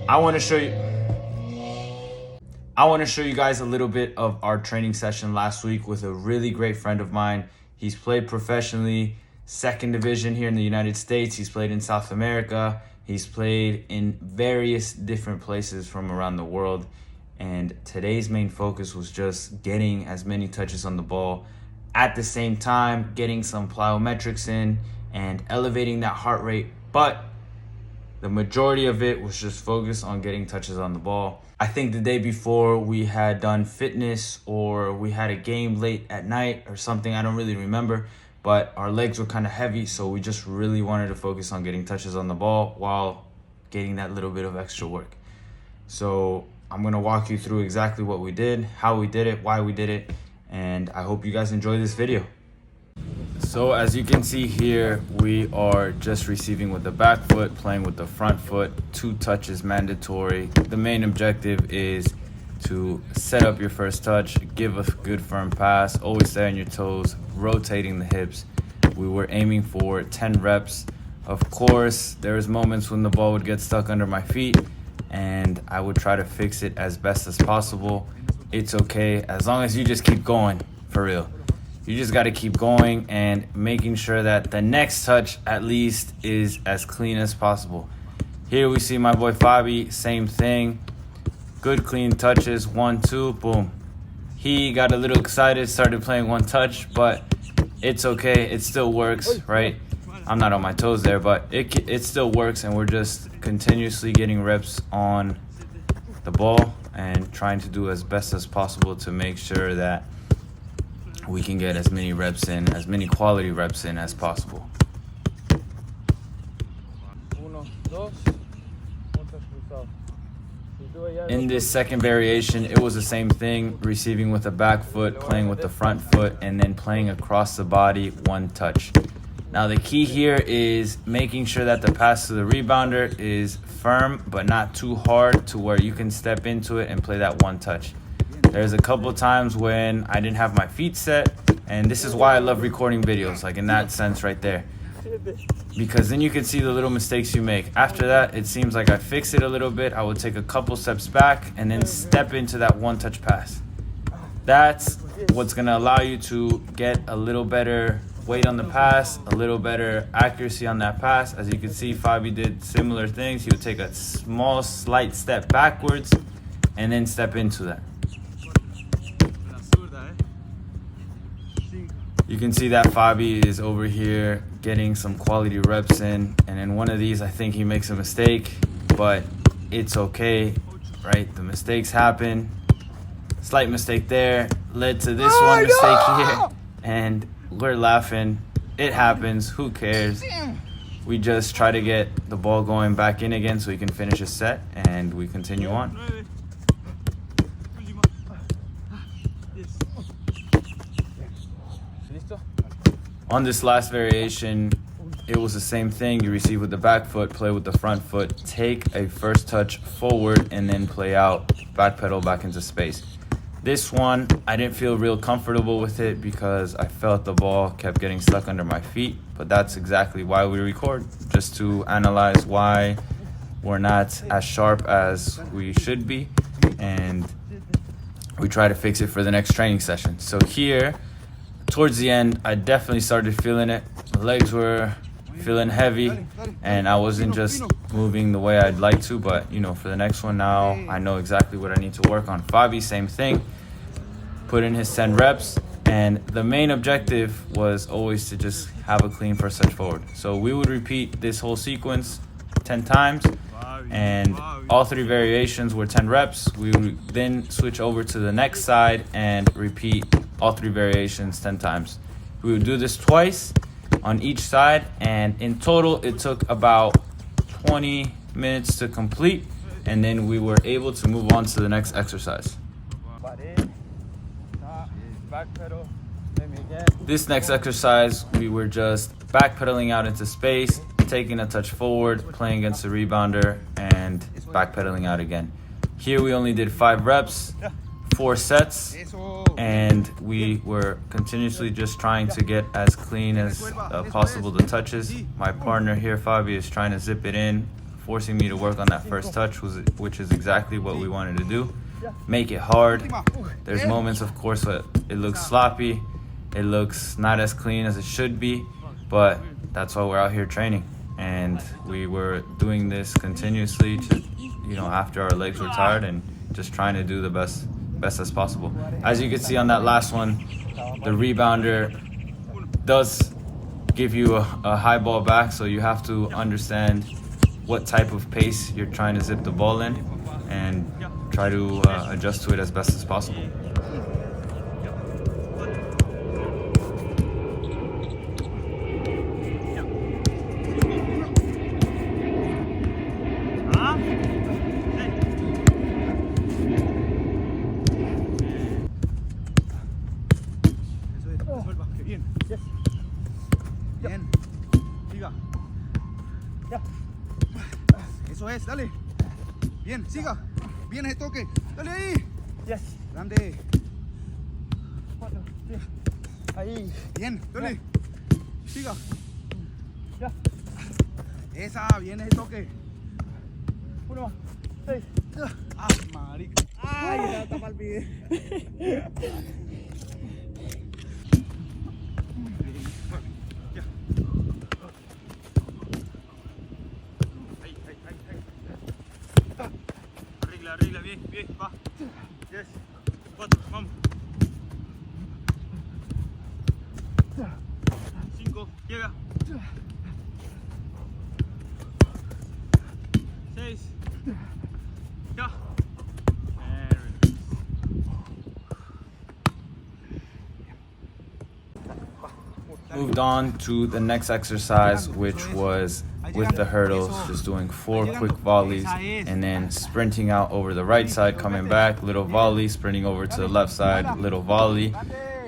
I want to show you guys a little bit of our training session last week with a really great friend of mine. He's played professionally, second division here in the United States. He's played in South America. He's played in various different places from around the world. And today's main focus was just getting as many touches on the ball at the same time, getting some plyometrics in and elevating that heart rate. But the majority of it was just focused on getting touches on the ball. I think the day before we had done fitness or we had a game late at night or something, I don't really remember, but our legs were kind of heavy, so we just really wanted to focus on getting touches on the ball while getting that little bit of extra work. So I'm gonna walk you through exactly what we did, how we did it, why we did it, and I hope you guys enjoy this video. So as you can see here, we are just receiving with the back foot, playing with the front foot, 2 touches mandatory. The main objective is to set up your first touch, give a good firm pass, always stay on your toes, rotating the hips. We were aiming for 10 reps. Of course, there was moments when the ball would get stuck under my feet and I would try to fix it as best as possible. It's okay, as long as you just keep going, for real. You just got to keep going and making sure that the next touch at least is as clean as possible. Here we see my boy Fabi, same thing. Good clean touches, 1, 2, boom. He got a little excited, started playing 1 touch, but it's okay. It still works, right? I'm not on my toes there, but it still works, and we're just continuously getting reps on the ball and trying to do as best as possible to make sure that we can get as many reps in, as many quality reps in as possible. In this second variation, it was the same thing, receiving with the back foot, playing with the front foot, and then playing across the body, 1 touch. Now the key here is making sure that the pass to the rebounder is firm, but not too hard to where you can step into it and play that 1 touch. There's a couple times when I didn't have my feet set, and this is why I love recording videos, like in that sense right there. Because then you can see the little mistakes you make. After that, it seems like I fixed it a little bit. I would take a couple steps back and then step into that 1 touch pass. That's what's gonna allow you to get a little better weight on the pass, a little better accuracy on that pass. As you can see, Fabi did similar things. He would take a small, slight step backwards and then step into that. You can see that Fabi is over here getting some quality reps in, and in one of these I think he makes a mistake, but it's okay, right? The mistakes happen. Slight mistake there led to this one mistake here, and we're laughing. It happens, who cares? We just try to get the ball going back in again so he can finish his set, and we continue on. On this last variation, it was the same thing. You receive with the back foot, play with the front foot, take a first touch forward, and then play out, back pedal back into space. This one, I didn't feel real comfortable with it because I felt the ball kept getting stuck under my feet, but that's exactly why we record, just to analyze why we're not as sharp as we should be, and we try to fix it for the next training session. So here, towards the end, I definitely started feeling it. My legs were feeling heavy, and I wasn't just moving the way I'd like to, but you know, for the next one now, I know exactly what I need to work on. Fabi, same thing, put in his 10 reps, and the main objective was always to just have a clean first touch forward. So we would repeat this whole sequence 10 times, and all 3 variations were 10 reps. We would then switch over to the next side and repeat all 3 variations 10 times. We would do this twice on each side, and in total it took about 20 minutes to complete, and then we were able to move on to the next exercise. This next exercise, we were just backpedaling out into space, taking a touch forward, playing against the rebounder, and backpedaling out again. Here we only did 5 reps, 4 sets, and we were continuously just trying to get as clean as possible the touches. My partner here, Fabi, is trying to zip it in forcing me to work on that first touch, which is exactly what we wanted to do. Make it hard. There's moments, of course, where it looks sloppy. It looks not as clean as it should be, but that's why we're out here training. And we were doing this continuously to, after our legs were tired, and just trying to do the best as possible. As you can see on that last one, the rebounder does give you a high ball back, so you have to understand what type of pace you're trying to zip the ball in and try to adjust to it as best as possible. Bien. Siga. Eso es, dale. Bien, siga. Bien ese toque. Dale ahí. Yes. Grande. Ahí. Bien, dale. Siga. Ya. Esa, bien ese toque. Uno más. 6. Ah, marica. Ay, ya está mal pie. Arregla, bien, va. Yes. 4, vamos. 5, llega. 6. Ya. Moved on to the next exercise, which was with the hurdles, just doing 4 quick volleys and then sprinting out over the right side, coming back, little volley, sprinting over to the left side, little volley,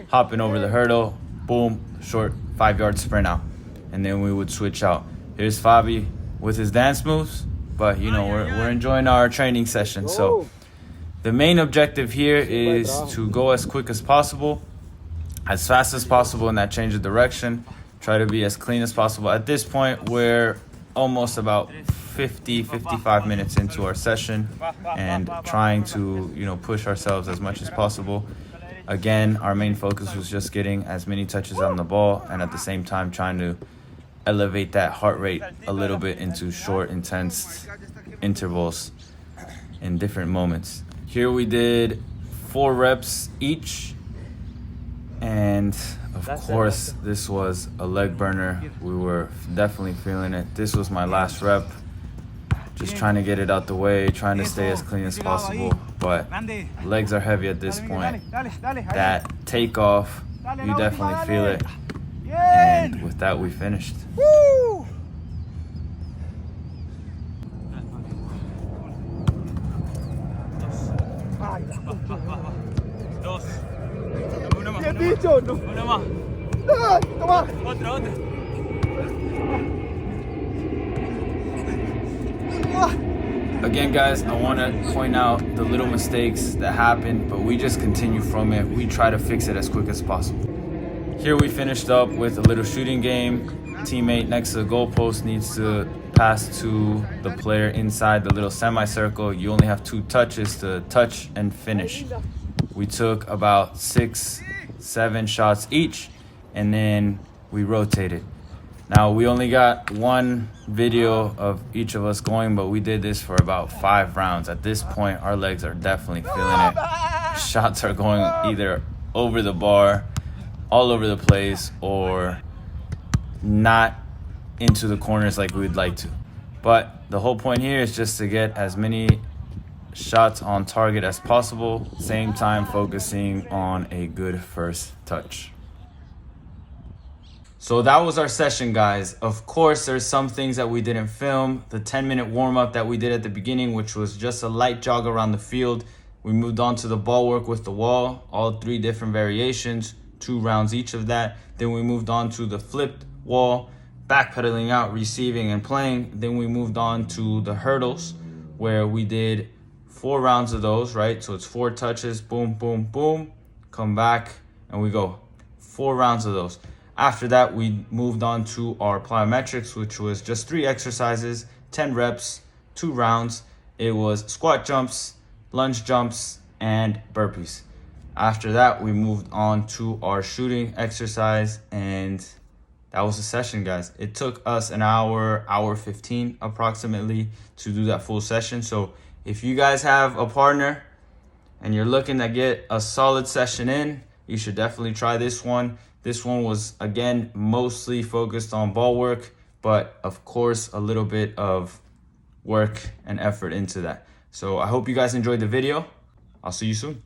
hopping over the hurdle, boom, short 5-yard sprint out. And then we would switch out. Here's Fabi with his dance moves, but we're enjoying our training session. So the main objective here is to go as quick as possible, as fast as possible in that change of direction. Try to be as clean as possible. At this point, we're almost about 55 minutes into our session and trying to, push ourselves as much as possible. Again, our main focus was just getting as many touches on the ball and at the same time trying to elevate that heart rate a little bit into short, intense intervals in different moments. Here we did 4 reps each. And of course, this was a leg burner. We were definitely feeling it. This was my last rep. Just trying to get it out the way, trying to stay as clean as possible. But legs are heavy at this point. That takeoff, you definitely feel it. And with that, we finished. Bien dicho, no. Una más. Toma. Otra. Again, guys, I want to point out the little mistakes that happen, but we just continue from it. We try to fix it as quick as possible. Here we finished up with a little shooting game. Teammate next to the goalpost needs to pass to the player inside the little semicircle. You only have 2 touches to touch and finish. We took about 6-7 shots each, and then we rotated. Now, we only got 1 video of each of us going, but we did this for about 5 rounds. At this point, our legs are definitely feeling it. Shots are going either over the bar, all over the place, or not into the corners like we would like to. But the whole point here is just to get as many shots on target as possible, same time focusing on a good first touch. So that was our session, guys. Of course, there's some things that we didn't film. The 10-minute warm-up that we did at the beginning, which was just a light jog around the field. We moved on to the ball work with the wall, all 3 different variations, 2 rounds each of that. Then we moved on to the flipped wall, backpedaling out, receiving and playing. Then we moved on to the hurdles, where we did 4 rounds of those, right? So it's 4 touches, boom, boom, boom, come back, and we go. 4 rounds of those. After that, we moved on to our plyometrics, which was just 3 exercises, 10 reps, 2 rounds. It was squat jumps, lunge jumps, and burpees. After that, we moved on to our shooting exercise, and that was the session, guys. It took us an hour 15 approximately to do that full session. So if you guys have a partner and you're looking to get a solid session in, you should definitely try this one. This one was, again, mostly focused on ball work, but of course, a little bit of work and effort into that. So I hope you guys enjoyed the video. I'll see you soon.